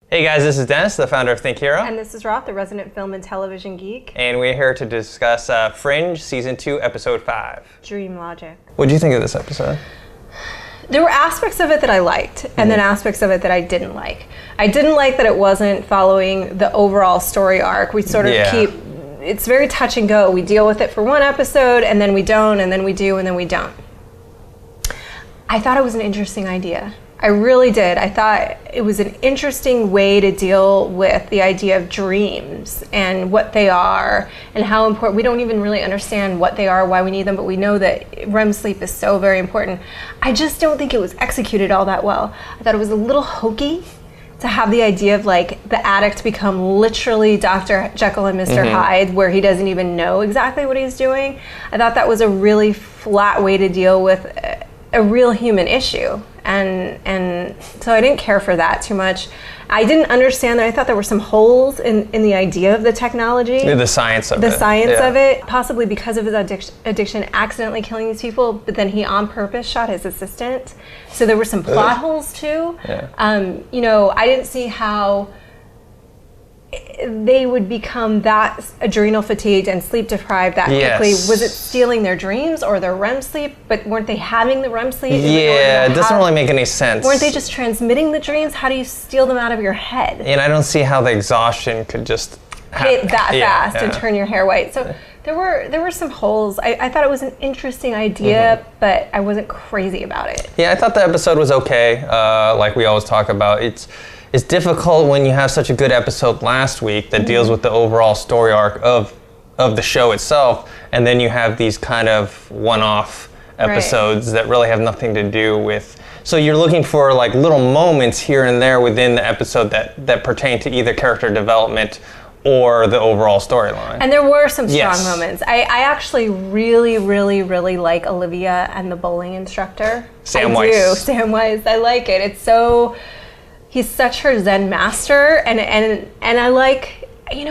Hey guys, this is Dennis, the founder of Think Hero. And this is Roth, the resident film and television geek. And we're here to discuss Fringe, Season 2, Episode 5. Dream Logic. What did you think of this episode? There were aspects of it that I liked, and then aspects of it that I didn't like. I didn't like that it wasn't following the overall story arc. We sort of it's very touch and go. We deal with it for one episode, and then we don't, and then we do, and then we don't. I thought it was an interesting idea. I really did. I thought it was an interesting way to deal with the idea of dreams and what they are and how important. We don't even really understand what they are, why we need them, but we know that REM sleep is so very important. I just don't think it was executed all that well. I thought it was a little hokey to have the idea of like the addict become literally Dr. Jekyll and Mr. Hyde, where he doesn't even know exactly what he's doing. I thought that was a really flat way to deal with a real human issue. And so I didn't care for that too much. I didn't understand that. I thought there were some holes in the idea of the technology. The science of it. The science of it, possibly because of his addiction accidentally killing these people, but then he on purpose shot his assistant. So there were some plot holes too. Yeah. I didn't see how they would become that adrenal fatigued and sleep deprived that quickly. Was it stealing their dreams or their REM sleep? But weren't they having the REM sleep? Yeah, it doesn't really make any sense. Weren't they just transmitting the dreams? How do you steal them out of your head? And I don't see how the exhaustion could just hit that fast and turn your hair white. So there were some holes. I thought it was an interesting idea, but I wasn't crazy about it. Yeah, I thought the episode was okay. Like we always talk about, it's difficult when you have such a good episode last week that deals with the overall story arc of the show itself, and then you have these kind of one-off episodes that really have nothing to do with. So you're looking for like little moments here and there within the episode that pertain to either character development or the overall storyline. And there were some strong moments. I actually really, really, really like Olivia and the bowling instructor. Sam Weiss. Sam Weiss. I like it. It's so. He's such her Zen master, and I like, and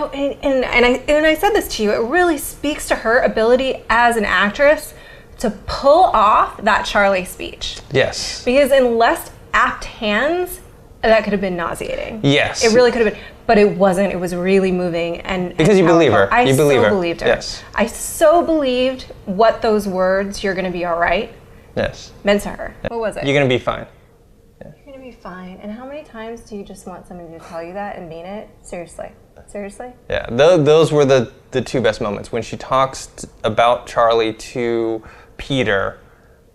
I said this to you, it really speaks to her ability as an actress to pull off that Charlie speech. Yes. Because in less apt hands, that could have been nauseating. Yes. It really could have been, but it wasn't. It was really moving and because you believe her. I believed her. Yes. I so believed what those words, "You're going to be all right," meant to her. What was it? You're going to be fine. Be fine. And how many times do you just want somebody to tell you that and mean it? Seriously? Yeah, those were the two best moments when she talks about Charlie to Peter,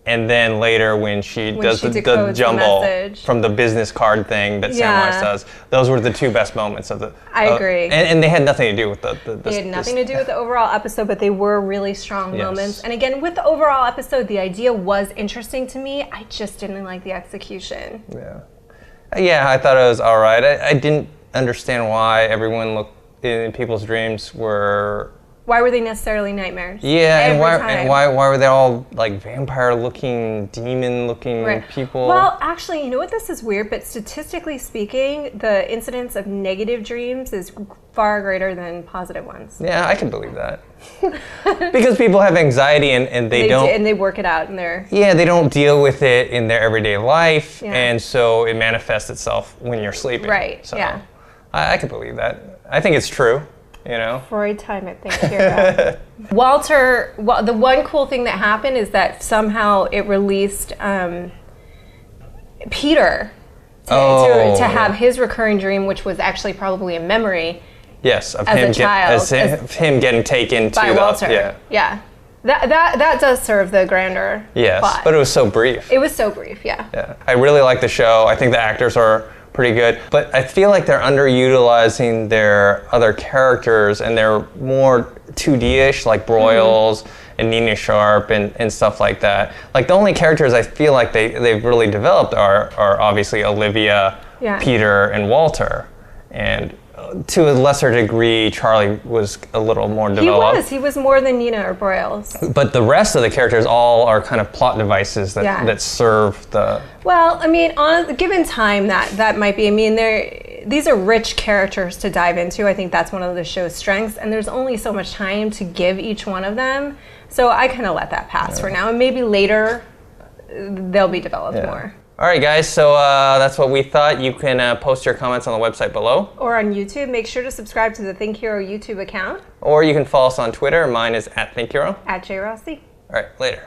and then later when she does the jumble from the business card thing that Sam Weiss does. Those were the two best moments of the. I agree. And they had nothing to do with They had nothing to do with the overall episode, but they were really strong moments. And again, with the overall episode, the idea was interesting to me. I just didn't like the execution. Yeah, I thought it was all right. I didn't understand why everyone looked in people's dreams were. Why were they necessarily nightmares? Yeah, and why were they all like vampire-looking, demon-looking people? Well, actually, you know what? This is weird, but statistically speaking, the incidence of negative dreams is far greater than positive ones. Yeah, I can believe that. Because people have anxiety and they don't... And they work it out in their... Yeah, they don't deal with it in their everyday life, and so it manifests itself when you're sleeping. Right, so I can believe that. I think it's true. Freud time at Think Hero. Walter, the one cool thing that happened is that somehow it released Peter to have his recurring dream, which was actually probably a memory. Yes, of him getting taken by Walter. Yeah. That does serve the grander plot. But it was so brief. It was so brief, yeah. I really like the show. I think the actors are pretty good, but I feel like they're underutilizing their other characters, and they're more 2D-ish, like Broyles and Nina Sharp and stuff like that. Like the only characters I feel like they've really developed are obviously Olivia, Peter, and Walter, and to a lesser degree, Charlie was a little more developed. He was more than Nina or Broyles. But the rest of the characters all are kind of plot devices that serve the... Well, I mean, on a given time, that might be, I mean, these are rich characters to dive into. I think that's one of the show's strengths, and there's only so much time to give each one of them. So I kind of let that pass for now, and maybe later they'll be developed more. All right, guys, so that's what we thought. You can post your comments on the website below. Or on YouTube. Make sure to subscribe to the Think Hero YouTube account. Or you can follow us on Twitter. Mine is @ThinkHero. @JRossi. All right, later.